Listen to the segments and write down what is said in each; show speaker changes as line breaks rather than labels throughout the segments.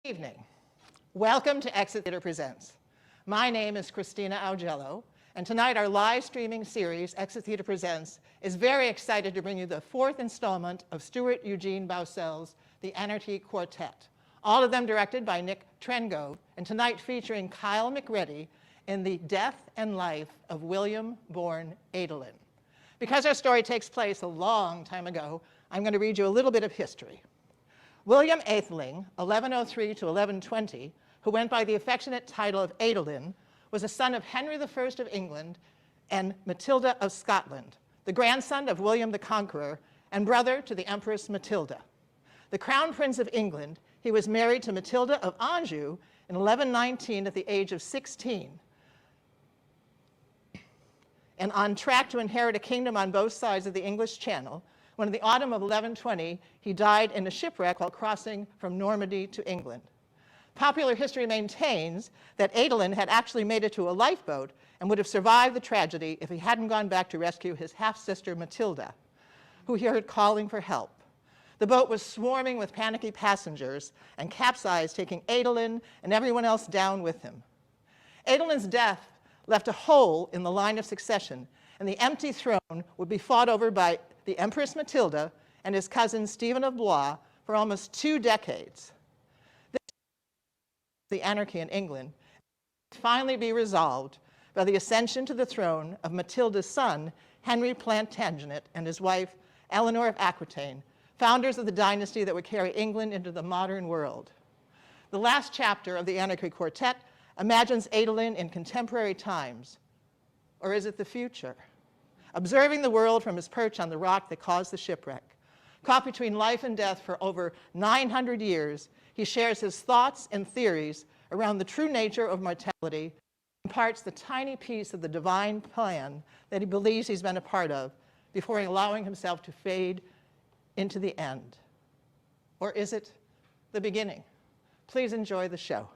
Evening. Welcome to Exit Theater Presents. My name is Christina Augello, and tonight our live streaming series, Exit Theater Presents, is very excited to bring you the fourth installment of Stuart Eugene Bousel's The Anarchy Quartet, all of them directed by Trengove, and tonight featuring Kyle McReddie in the death and life of William born Adelin. Because our story takes place a long time ago, I'm going to read you a little bit of history. William Adelin, 1103 to 1120, who went by the affectionate title of Adelin, was a son of Henry I of England and Matilda of Scotland, the grandson of William the Conqueror and brother to the Empress Matilda. The Crown Prince of England, he was married to Matilda of Anjou in 1119 at the age of 16, and on track to inherit a kingdom on both sides of the English Channel, when in the autumn of 1120, he died in a shipwreck while crossing from Normandy to England. Popular history maintains that Adelin had actually made it to a lifeboat and would have survived the tragedy if he hadn't gone back to rescue his half-sister Matilda, who he heard calling for help. The boat was swarming with panicky passengers and capsized, taking Adelin and everyone else down with him. Adelin's death left a hole in the line of succession, and the empty throne would be fought over by the Empress Matilda and his cousin Stephen of Blois for almost 2 decades. This the anarchy in England would finally be resolved by the ascension to the throne of Matilda's son, Henry Plantagenet, and his wife, Eleanor of Aquitaine, founders of the dynasty that would carry England into the modern world. The last chapter of the Anarchy Quartet imagines Adelin in contemporary times, or is it the future? Observing the world from his perch on the rock that caused the shipwreck. Caught between life and death for over 900 years, he shares his thoughts and theories around the true nature of mortality, imparts the tiny piece of the divine plan that he believes he's been a part of before allowing himself to fade into the end. Or is it the beginning? Please enjoy the show.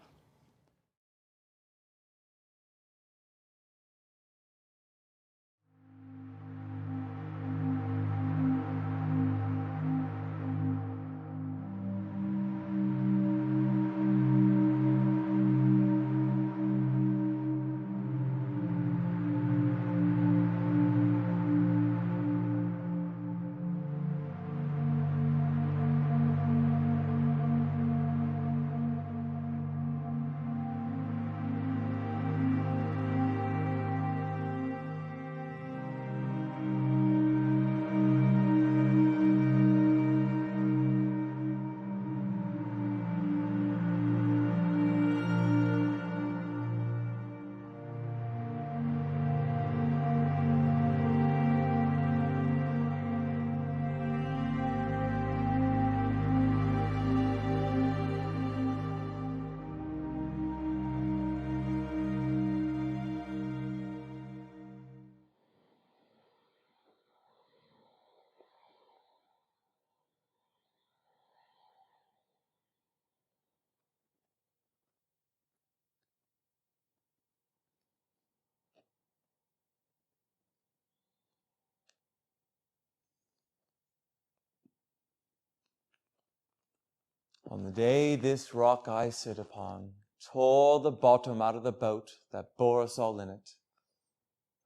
On the day this rock I sit upon tore the bottom out of the boat that bore us all in it.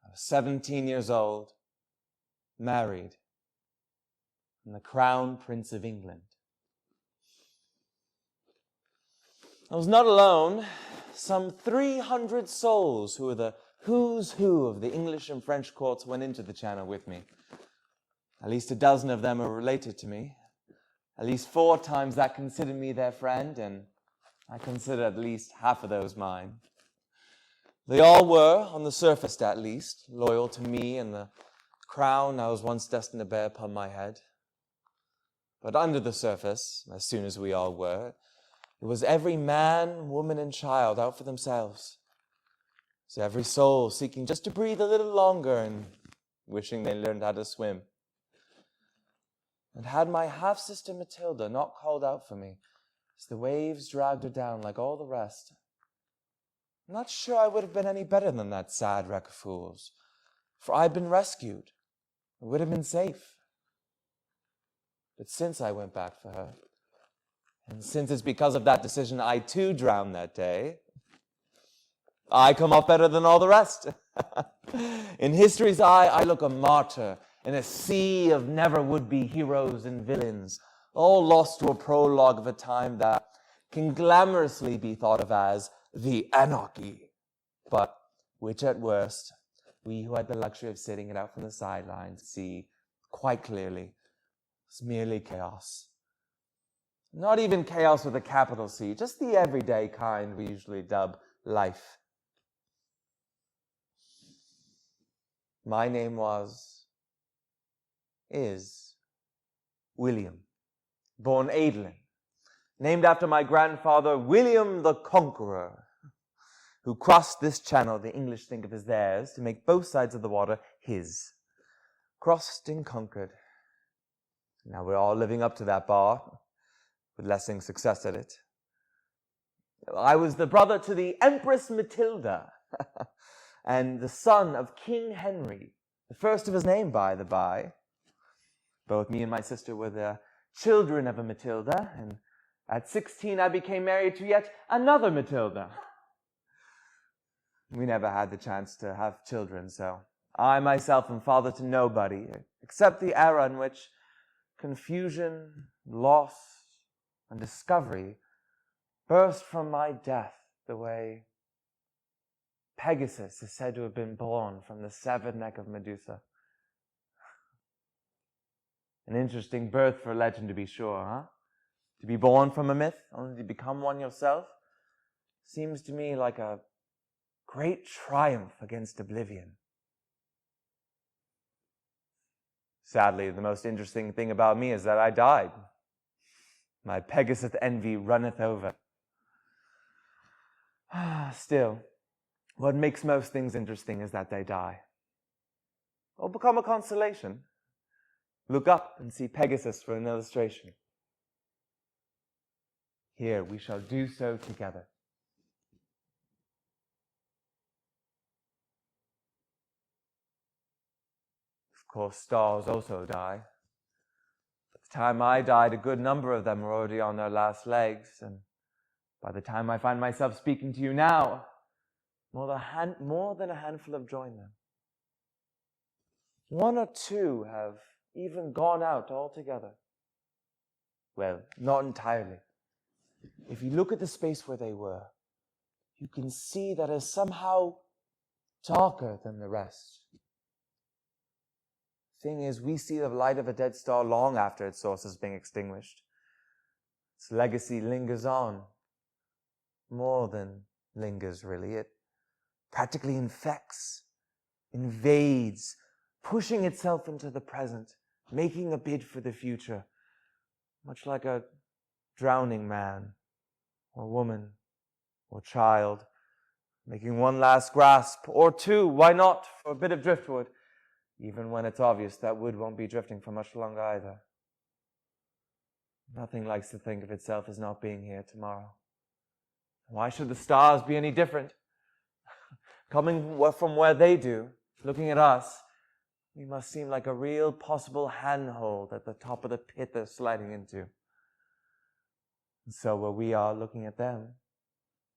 I was 17 years old, married, and the Crown Prince of England. I was not alone. Some 300 souls who were the who's who of the English and French courts went into the Channel with me. At least a dozen of them are related to me. At least 4 times that considered me their friend, and I consider at least half of those mine. They all were, on the surface at least, loyal to me and the crown I was once destined to bear upon my head. But under the surface, as soon as we all were, It was every man, woman, and child out for themselves. It was every soul seeking just to breathe a little longer and wishing they learned how to swim. And had my half-sister Matilda not called out for me as the waves dragged her down like all the rest, I'm not sure I would have been any better than that sad wreck of fools, for I'd been rescued. I would have been safe. But since I went back for her, and since it's because of that decision I too drowned that day, I come off better than all the rest. In history's eye, I look a martyr in a sea of never-would-be heroes and villains, all lost to a prologue of a time that can glamorously be thought of as the Anarchy, but which at worst, we who had the luxury of sitting it out from the sidelines see quite clearly was merely chaos. Not even chaos with a capital C, just the everyday kind we usually dub life. My name is William, born Adelin, named after my grandfather William the Conqueror, who crossed this channel the English think of as theirs to make both sides of the water his. Crossed and conquered. Now we're all living up to that bar, with lessening success at it. I was the brother to the Empress Matilda, and the son of King Henry, the first of his name, by the by. Both me and my sister were the children of a Matilda, and at 16 I became married to yet another Matilda. We never had the chance to have children, so I myself am father to nobody, except the era in which confusion, loss, and discovery burst from my death the way Pegasus is said to have been born from the severed neck of Medusa. An interesting birth for a legend, to be sure, huh? To be born from a myth, only to become one yourself, seems to me like a great triumph against oblivion. Sadly, the most interesting thing about me is that I died. My Pegasus envy runneth over. Still, what makes most things interesting is that they die. Or become a consolation. Look up and see Pegasus for an illustration. Here, we shall do so together. Of course, stars also die. By the time I died, a good number of them were already on their last legs, and by the time I find myself speaking to you now, more than a handful have joined them. One or two have even gone out altogether. Well, not entirely. If you look at the space where they were, you can see that it's somehow darker than the rest. Thing is, we see the light of a dead star long after its source has been extinguished. Its legacy lingers on. More than lingers, really. It practically infects, invades, pushing itself into the present, making a bid for the future, much like a drowning man, or woman, or child, making one last grasp, or two, why not, for a bit of driftwood, even when it's obvious that wood won't be drifting for much longer either. Nothing likes to think of itself as not being here tomorrow. Why should the stars be any different? Coming from where they do, looking at us, we must seem like a real possible handhold at the top of the pit they're sliding into. And so where we are looking at them,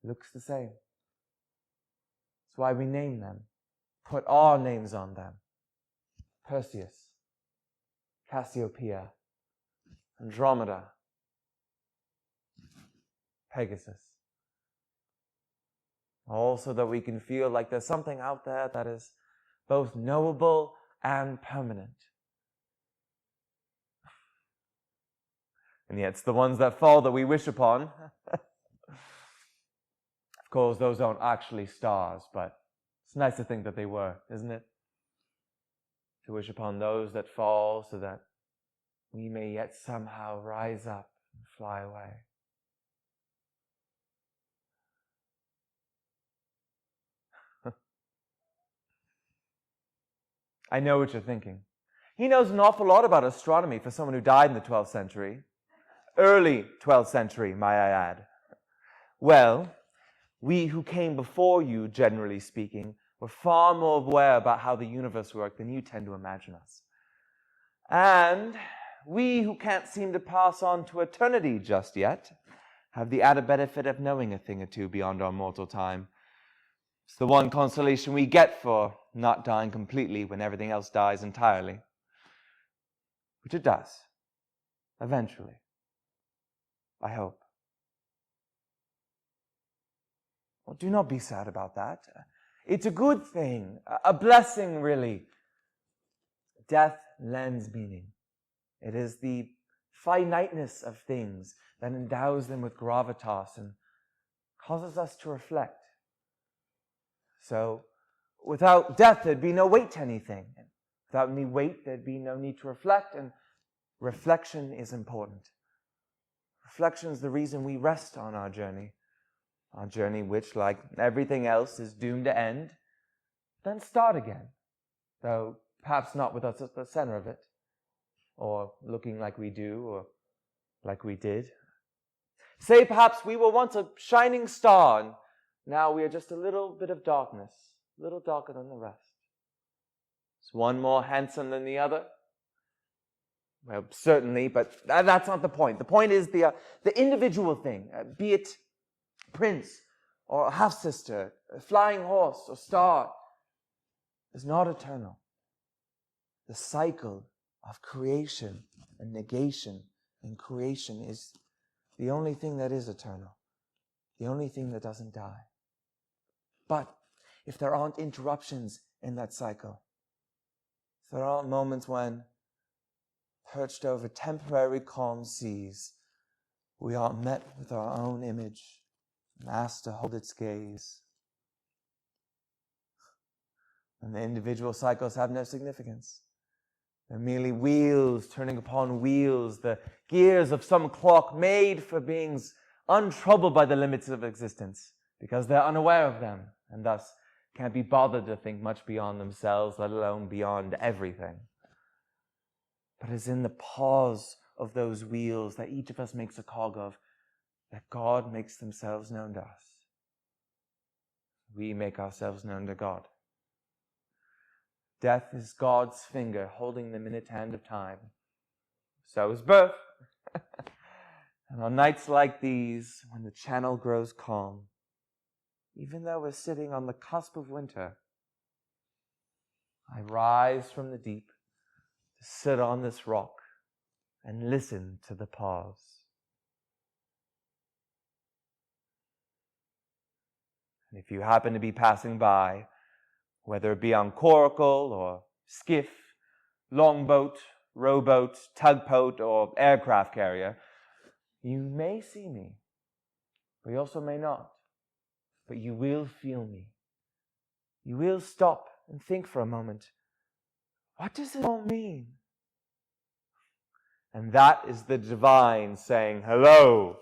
looks the same. That's why we name them, put our names on them. Perseus, Cassiopeia, Andromeda, Pegasus. All so that we can feel like there's something out there that is both knowable and permanent. And yet it's the ones that fall that we wish upon. Of course, those aren't actually stars, but it's nice to think that they were, isn't it? To wish upon those that fall so that we may yet somehow rise up and fly away. I know what you're thinking. He knows an awful lot about astronomy for someone who died in the 12th century. Early 12th century, might I add. Well, we who came before you, generally speaking, were far more aware about how the universe worked than you tend to imagine us. And we who can't seem to pass on to eternity just yet have the added benefit of knowing a thing or two beyond our mortal time. It's the one consolation we get for not dying completely when everything else dies entirely. Which it does, eventually. I hope. Well, do not be sad about that. It's a good thing, a blessing, really. Death lends meaning. It is the finiteness of things that endows them with gravitas and causes us to reflect. So, without death, there'd be no weight to anything. Without any weight, there'd be no need to reflect, and reflection is important. Reflection is the reason we rest on our journey which, like everything else, is doomed to end, then start again, though perhaps not with us at the center of it, or looking like we do, or like we did. Say perhaps we were once a shining star, and now we are just a little bit of darkness, a little darker than the rest. Is one more handsome than the other? Well, certainly, but that's not the point. The point is the individual thing, be it prince or half-sister, a flying horse or star, is not eternal. The cycle of creation and negation and creation is the only thing that is eternal, the only thing that doesn't die. But if there aren't interruptions in that cycle, if there aren't moments when, perched over temporary calm seas, we are met with our own image and asked to hold its gaze, and the individual cycles have no significance. They're merely wheels turning upon wheels, the gears of some clock made for beings untroubled by the limits of existence, because they're unaware of them, and thus can't be bothered to think much beyond themselves, let alone beyond everything. But it's in the pause of those wheels that each of us makes a cog of that God makes themselves known to us. We make ourselves known to God. Death is God's finger holding the minute hand of time. So is birth. And on nights like these, when the channel grows calm, even though we're sitting on the cusp of winter, I rise from the deep to sit on this rock and listen to the pause. And if you happen to be passing by, whether it be on coracle or skiff, longboat, rowboat, tugboat, or aircraft carrier, you may see me, but you also may not. But you will feel me. You will stop and think for a moment, what does it all mean? And that is the divine saying, hello,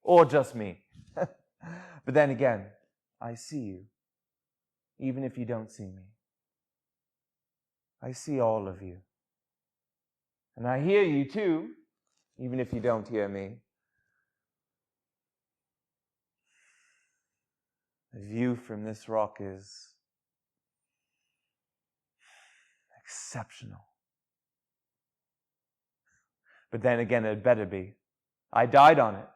or just me. But then again, I see you, even if you don't see me. I see all of you. And I hear you too, even if you don't hear me. The view from this rock is exceptional. But then again, it better be. I died on it.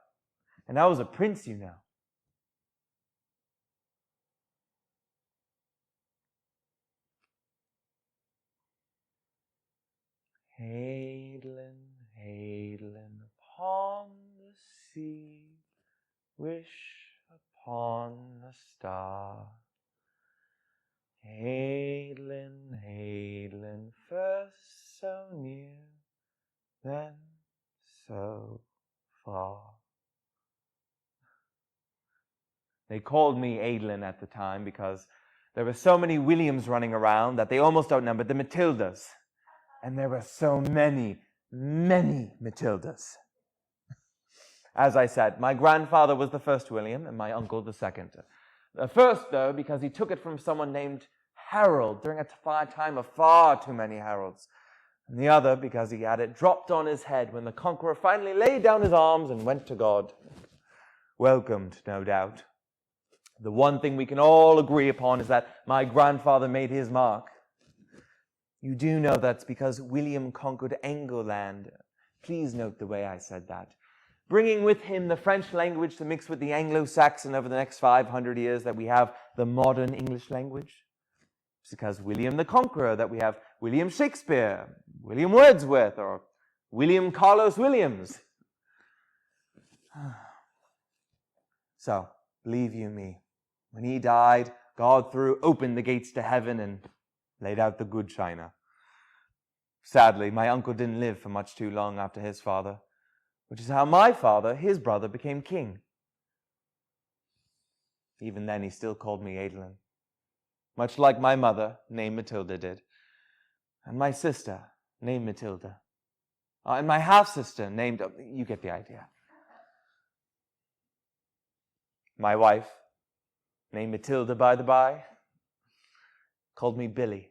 And I was a prince, you know. Adelin, Adelin, upon the sea, wish upon a star. Adelin, Adelin, first so near, then so far. They called me Adelin at the time because there were so many Williams running around that they almost outnumbered the Matildas. And there were so many, many Matildas. As I said, my grandfather was the first William and my uncle the second. The first, though, because he took it from someone named herald during a time of far too many heralds. And the other, because he had it dropped on his head when the conqueror finally laid down his arms and went to God. Welcomed, no doubt. The one thing we can all agree upon is that my grandfather made his mark. You do know that's because William conquered Angleland. Please note the way I said that. Bringing with him the French language to mix with the Anglo-Saxon over the next 500 years that we have the modern English language. It's because William the Conqueror that we have William Shakespeare, William Wordsworth, or William Carlos Williams. So, believe you me, when he died, God threw open the gates to heaven and laid out the good china. Sadly, my uncle didn't live for much too long after his father, which is how my father, his brother, became king. Even then, he still called me Adelin, much like my mother, named Matilda, did, and my sister, named Matilda, and my half-sister, named, you get the idea. My wife, named Matilda by the by, called me Billy.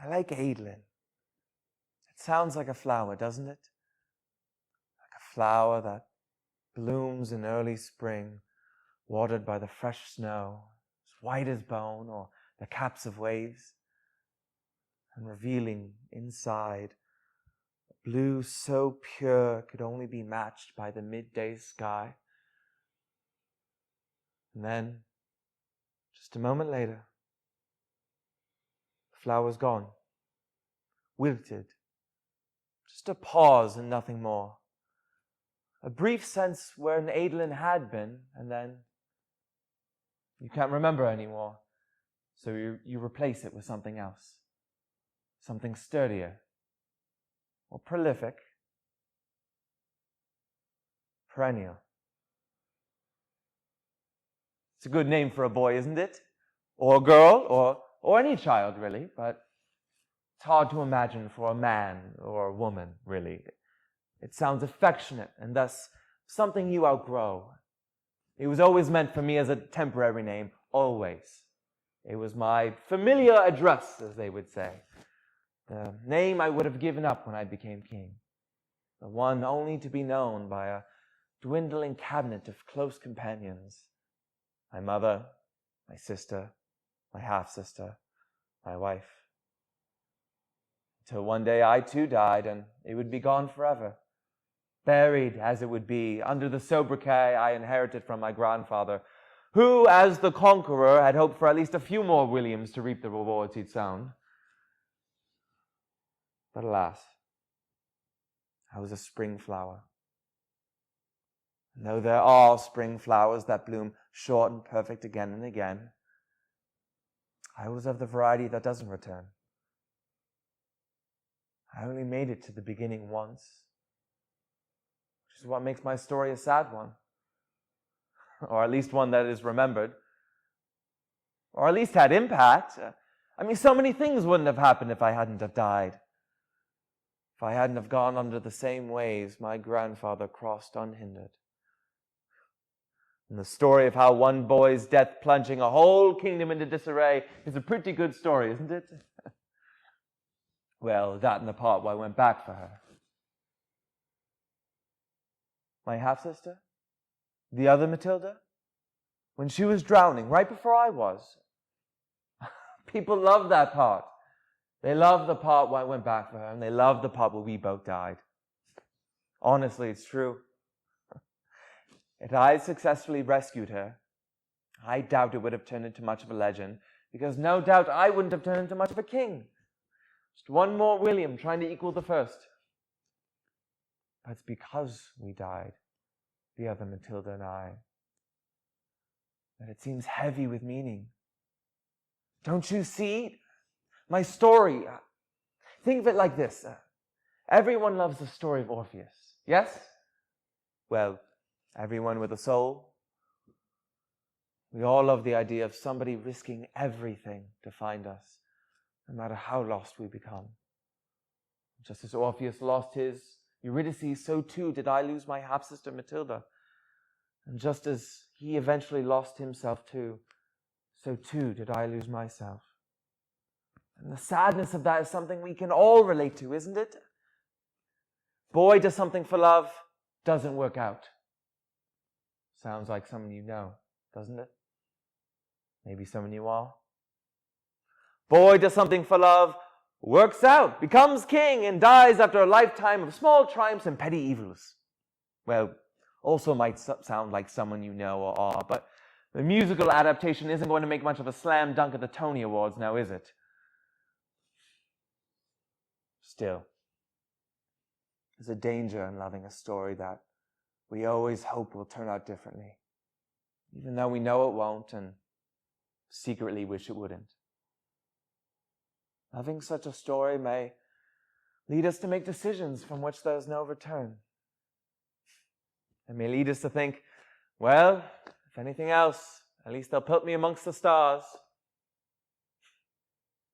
I like Adelin. It sounds like a flower, doesn't it? Like a flower that blooms in early spring, watered by the fresh snow, as white as bone, or the caps of waves, and revealing inside a blue so pure it could only be matched by the midday sky. And then, just a moment later, the flower's gone, wilted, just a pause and nothing more. A brief sense where an Adelin had been, and then you can't remember anymore. So you replace it with something else. Something sturdier, or prolific, perennial. It's a good name for a boy, isn't it? Or a girl, or any child, really, but it's hard to imagine for a man or a woman, really. It sounds affectionate, and thus something you outgrow. It was always meant for me as a temporary name, always. It was my familiar address, as they would say. The name I would have given up when I became king. The one only to be known by a dwindling cabinet of close companions. My mother, my sister, my half-sister, my wife. Until one day I too died, and it would be gone forever. Buried, as it would be, under the sobriquet I inherited from my grandfather, who, as the conqueror, had hoped for at least a few more Williams to reap the rewards he'd sown. But alas, I was a spring flower. And though there are spring flowers that bloom short and perfect again and again, I was of the variety that doesn't return. I only made it to the beginning once, which is what makes my story a sad one. Or at least one that is remembered. Or at least had impact. So many things wouldn't have happened if I hadn't have died. If I hadn't have gone under the same waves my grandfather crossed unhindered. And the story of how one boy's death plunging a whole kingdom into disarray is a pretty good story, isn't it? Well, that and the part where I went back for her. My half-sister? The other Matilda? When she was drowning, right before I was. People love that part. They love the part where I went back for her, and they love the part where we both died. Honestly, it's true. If I had successfully rescued her, I doubt it would have turned into much of a legend, because no doubt I wouldn't have turned into much of a king. Just one more William trying to equal the first. But it's because we died, the other Matilda and I, that it seems heavy with meaning. Don't you see? My story. Think of it like this. Everyone loves the story of Orpheus. Yes? Well, everyone with a soul. We all love the idea of somebody risking everything to find us, no matter how lost we become. Just as Orpheus lost his Eurydice, so too did I lose my half-sister Matilda. And just as he eventually lost himself too, so too did I lose myself. And the sadness of that is something we can all relate to, isn't it? Boy does something for love, doesn't work out. Sounds like someone you know, doesn't it? Maybe someone you are. Boy does something for love, works out, becomes king, and dies after a lifetime of small triumphs and petty evils. Well, also might sound like someone you know or are, but the musical adaptation isn't going to make much of a slam dunk at the Tony Awards now, is it? Still, there's a danger in loving a story that we always hope will turn out differently, even though we know it won't and secretly wish it wouldn't. Loving such a story may lead us to make decisions from which there's no return. It may lead us to think, well, if anything else, at least they'll put me amongst the stars.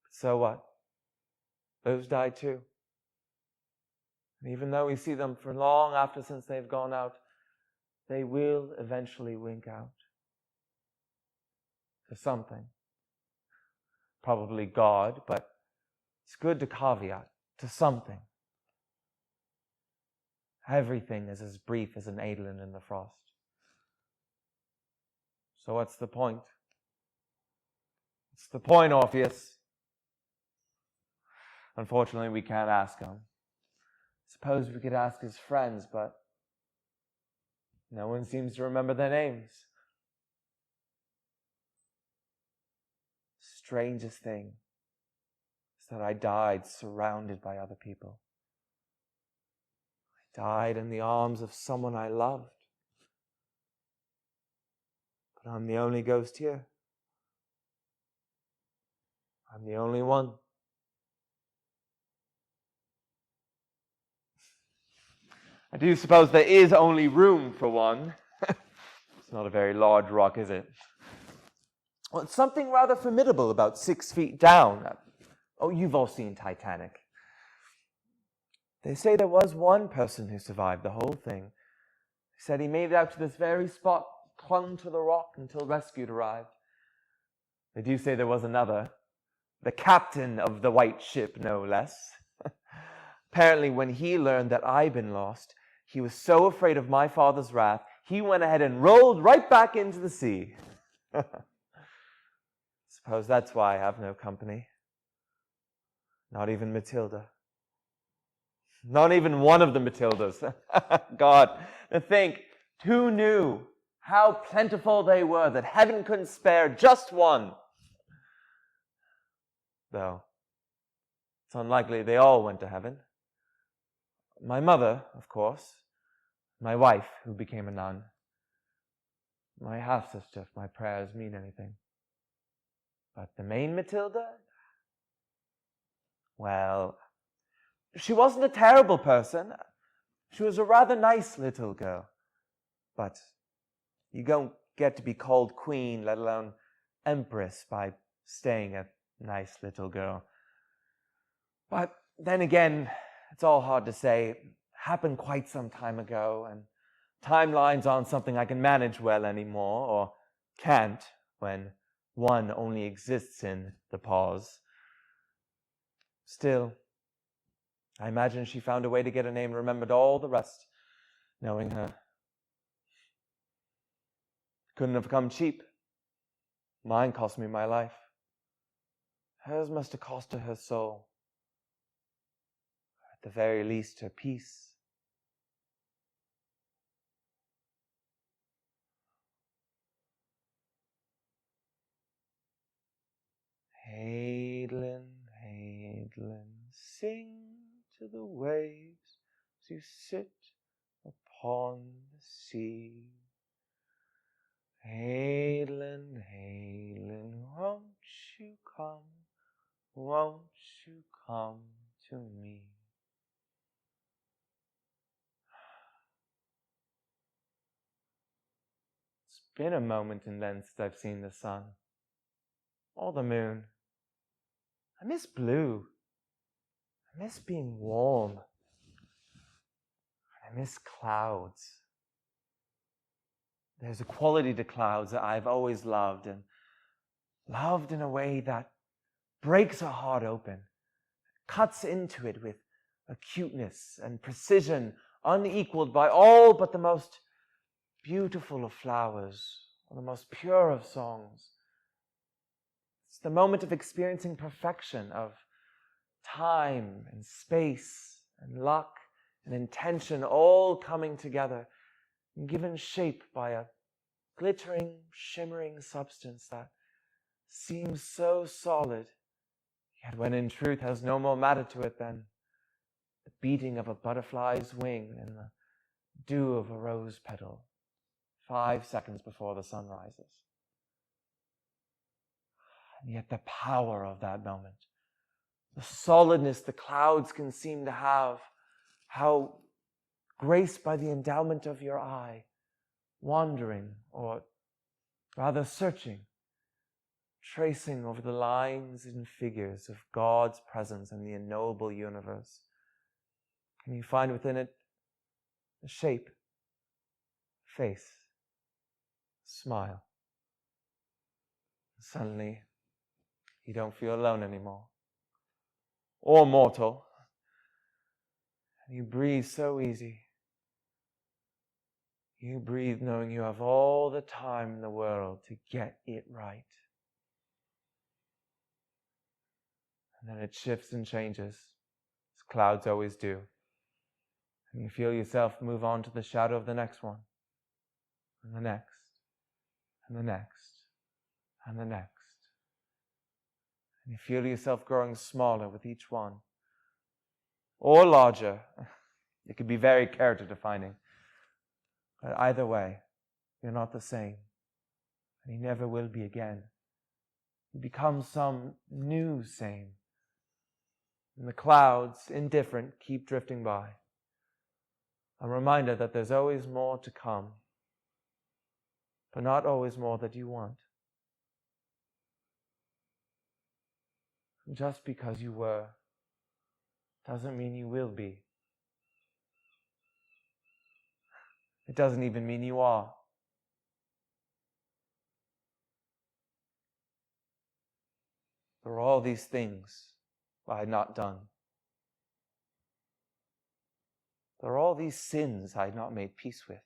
But so what? Those die too. And even though we see them for long after since they've gone out, they will eventually wink out to something. Probably God, but it's good to caveat, to something. Everything is as brief as an Adelin in the frost. So what's the point? What's the point, Orpheus? Unfortunately, we can't ask him. Suppose we could ask his friends, but no one seems to remember their names. Strangest thing is that I died surrounded by other people. I died in the arms of someone I loved. But I'm the only ghost here. I'm the only one. I do suppose there is only room for one. It's not a very large rock, is it? Well, it's something rather formidable about 6 feet down. Oh, you've all seen Titanic. They say there was one person who survived the whole thing. He said he made it out to this very spot, clung to the rock until rescue arrived. They do say there was another, the captain of the white ship, no less. Apparently, when he learned that I'd been lost, he was so afraid of my father's wrath, he went ahead and rolled right back into the sea. Suppose that's why I have no company. Not even Matilda. Not even one of the Matildas. God, to think, who knew how plentiful they were, that heaven couldn't spare just one. Though, it's unlikely they all went to heaven. My mother, of course. My wife, who became a nun. My half-sister, if my prayers mean anything. But the main Matilda? Well, she wasn't a terrible person. She was a rather nice little girl. But you don't get to be called queen, let alone empress, by staying a nice little girl. But then again, it's all hard to say. It happened quite some time ago, and timelines aren't something I can manage well anymore, or can't, when one only exists in the pause. Still, I imagine she found a way to get a name and remembered all the rest, knowing her. Couldn't have come cheap. Mine cost me my life. Hers must have cost her her soul. At the very least, her peace. Adelin, Adelin, sing to the waves as you sit upon the sea. Adelin, Adelin, won't you come to me? It's been a moment and then since I've seen the sun, or the moon. I miss blue. I miss being warm. I miss clouds. There's a quality to clouds that I've always loved, and loved in a way that breaks a heart open, cuts into it with acuteness and precision unequaled by all but the most beautiful of flowers or the most pure of songs. It's the moment of experiencing perfection, of time and space and luck and intention all coming together and given shape by a glittering, shimmering substance that seems so solid, yet when in truth has no more matter to it than the beating of a butterfly's wing and the dew of a rose petal 5 seconds before the sun rises. And yet the power of that moment, the solidness the clouds can seem to have, how graced by the endowment of your eye, wandering, or rather searching, tracing over the lines and figures of God's presence in the unknowable universe. Can you find within it a shape, face, smile? Suddenly, you don't feel alone anymore, or mortal. And you breathe so easy. You breathe knowing you have all the time in the world to get it right. And then it shifts and changes, as clouds always do. And you feel yourself move on to the shadow of the next one, and the next, and the next, and the next. And you feel yourself growing smaller with each one, or larger. It could be very character defining. But either way, you're not the same, and you never will be again. You become some new same. And the clouds, indifferent, keep drifting by. A reminder that there's always more to come, but not always more that you want. Just because you were doesn't mean you will be. It doesn't even mean you are. There are all these things I had not done. There are all these sins I had not made peace with.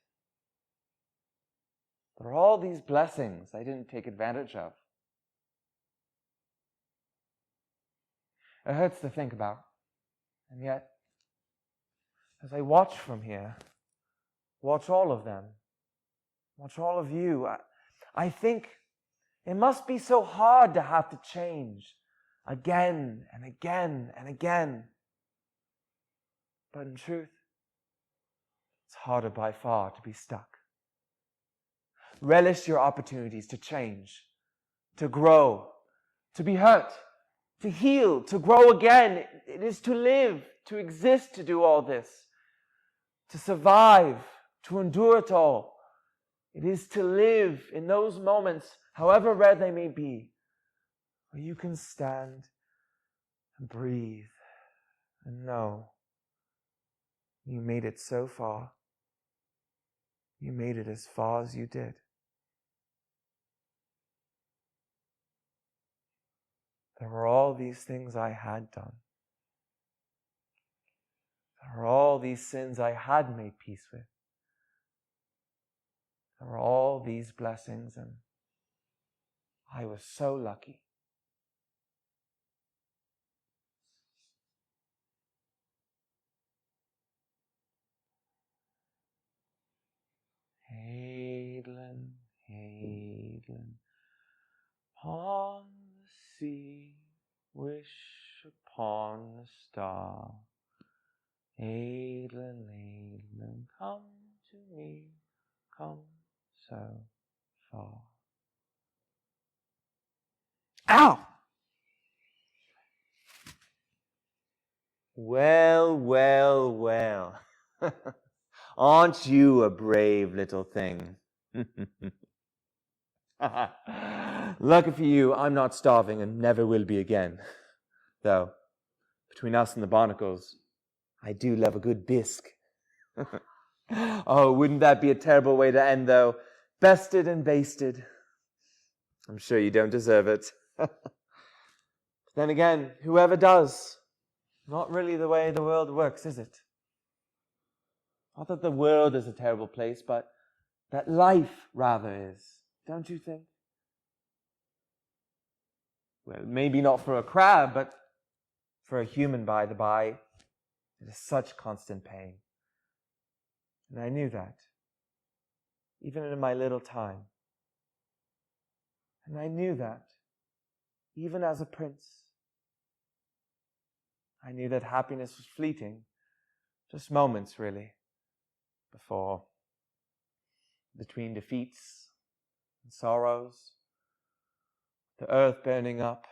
There are all these blessings I didn't take advantage of. It hurts to think about. And yet, as I watch from here, watch all of them, watch all of you, I think it must be so hard to have to change again and again and again. But in truth, it's harder by far to be stuck. Relish your opportunities to change, to grow, to be hurt, to heal, to grow again. It is to live, to exist, to do all this, to survive, to endure it all. It is to live in those moments, however rare they may be, where you can stand and breathe and know you made it so far. You made it as far as you did. There were all these things I had done. There were all these sins I had made peace with. There were all these blessings, and I was so lucky. Adelin, Adelin, upon the sea, wish upon a star. Adelin, Adelin, come to me, come so far. Ow! Well, well, well. Aren't you a brave little thing? Lucky for you, I'm not starving and never will be again. Though, between us and the barnacles, I do love a good bisque. Oh, wouldn't that be a terrible way to end, though? Bested and basted. I'm sure you don't deserve it. But then again, whoever does, not really the way the world works, is it? Not that the world is a terrible place, but that life rather is, don't you think? Well, maybe not for a crab, but for a human, by the by, it is such constant pain. And I knew that, even in my little time. And I knew that, even as a prince. I knew that happiness was fleeting, just moments really, before, between defeats and sorrows, the earth burning up,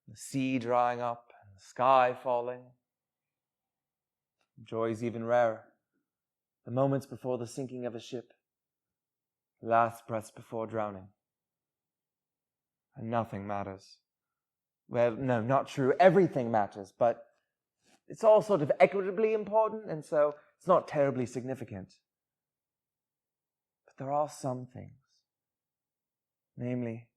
the sea drying up, and the sky falling. Joys even rarer, the moments before the sinking of a ship, the last breaths before drowning. And nothing matters. Well, no, not true. Everything matters, but it's all sort of equitably important, and so it's not terribly significant. But there are some things, namely,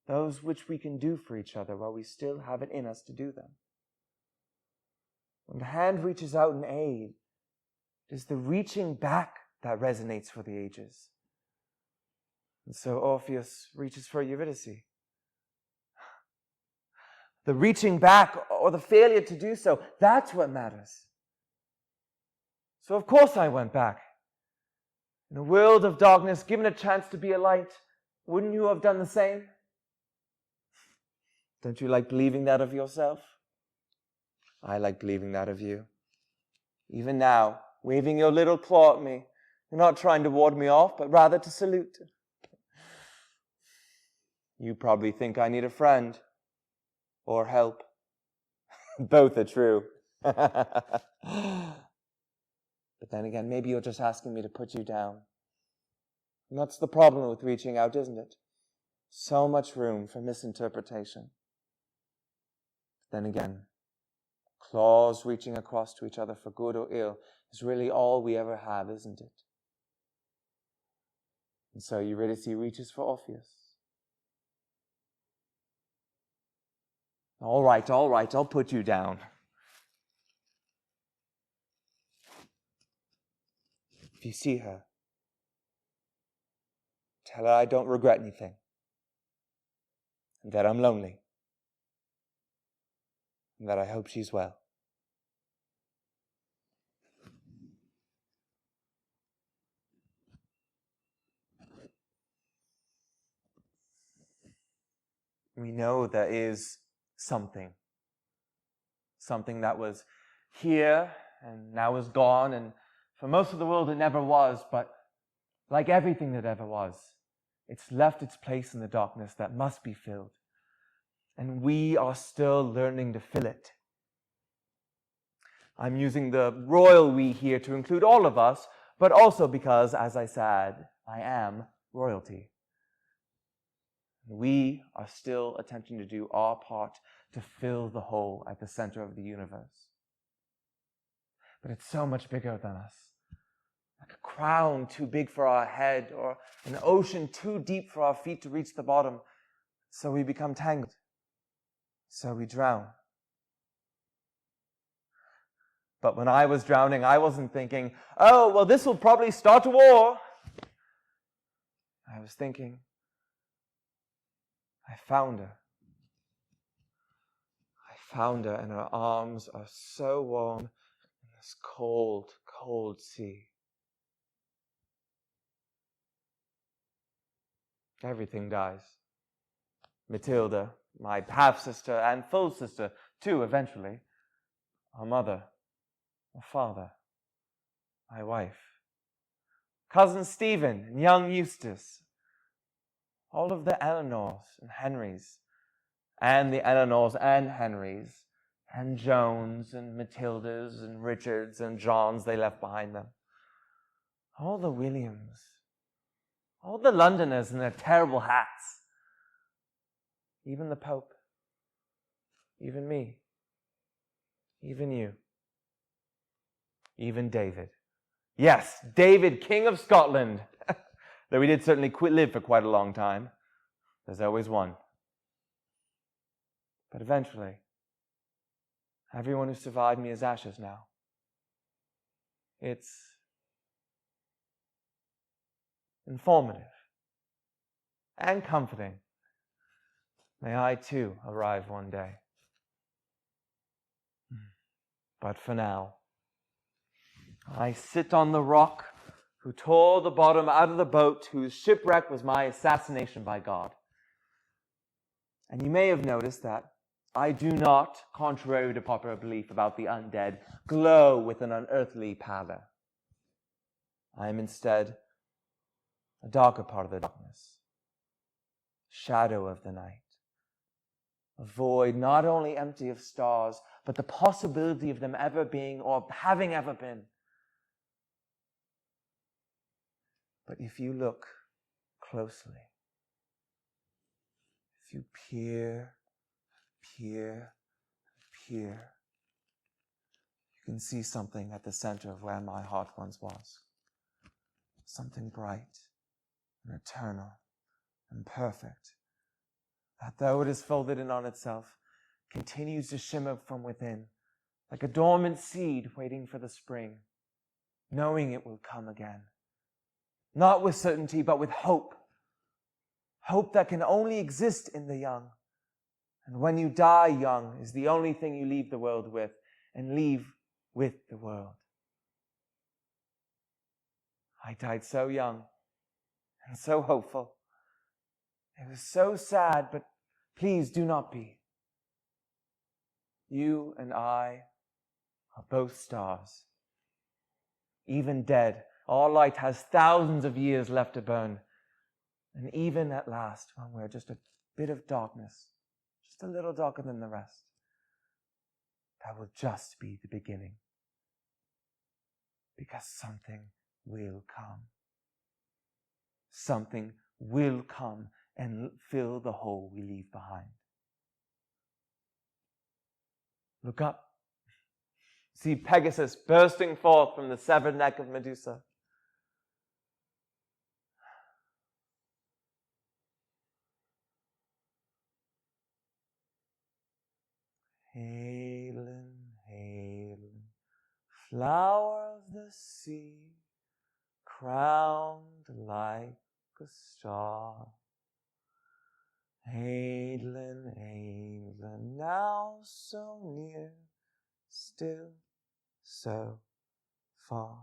those which we can do for each other while we still have it in us to do them. When the hand reaches out in aid, it is the reaching back that resonates for the ages. And so Orpheus reaches for Eurydice. The reaching back or the failure to do so, that's what matters. So of course I went back. In a world of darkness, given a chance to be a light, wouldn't you have done the same? Don't you like believing that of yourself? I like believing that of you. Even now, waving your little claw at me, you're not trying to ward me off, but rather to salute. You probably think I need a friend or help. Both are true. But then again, maybe you're just asking me to put you down. And that's the problem with reaching out, isn't it? So much room for misinterpretation. Then again, claws reaching across to each other for good or ill is really all we ever have, isn't it? And so Eurydice reaches for Orpheus. All right, I'll put you down. If you see her, tell her I don't regret anything, and that I'm lonely, and that I hope she's well. We know there is something that was here and now is gone, and for most of the world it never was, but like everything that ever was, it's left its place in the darkness that must be filled, and we are still learning to fill it. I'm using the royal we here to include all of us, but also because, as I said, I am royalty. We are still attempting to do our part to fill the hole at the center of the universe. But it's so much bigger than us. Like a crown too big for our head, or an ocean too deep for our feet to reach the bottom. So we become tangled. So we drown. But when I was drowning, I wasn't thinking, oh, well, this will probably start a war. I was thinking, I found her. I found her, and her arms are so warm in this cold, cold sea. Everything dies. Matilda, my half-sister and full sister, too, eventually. Our mother, our father, my wife, cousin Stephen and young Eustace, all of the Eleanors and Henrys, and the Eleanors and Henrys, and Joans and Matildas and Richards and Johns they left behind them. All the Williams, all the Londoners in their terrible hats, even the Pope, even me, even you, even David. Yes, David, King of Scotland, though he did certainly live for quite a long time. There's always one. But eventually, everyone who survived me is ashes now. It's informative and comforting. May I too arrive one day. But for now, I sit on the rock who tore the bottom out of the boat, whose shipwreck was my assassination by God. And you may have noticed that I do not, contrary to popular belief about the undead, glow with an unearthly pallor. I am instead a darker part of the darkness, shadow of the night, a void not only empty of stars, but the possibility of them ever being or having ever been. But if you look closely, if you peer, you can see something at the center of where my heart once was. Something bright and eternal and perfect, that though it is folded in on itself, continues to shimmer from within, like a dormant seed waiting for the spring, knowing it will come again. Not with certainty, but with hope. Hope that can only exist in the young. And when you die young is the only thing you leave the world with, and leave with the world. I died so young and so hopeful. It was so sad, but please do not be. You and I are both stars. Even dead, our light has thousands of years left to burn. And even at last, when we're just a bit of darkness, just a little darker than the rest, that will just be the beginning. Because something will come. Something will come and fill the hole we leave behind. Look up. See Pegasus bursting forth from the severed neck of Medusa. Adelin, Adelin, flower of the sea, crowned like a star. Adelin, Adelin, now so near, still so far.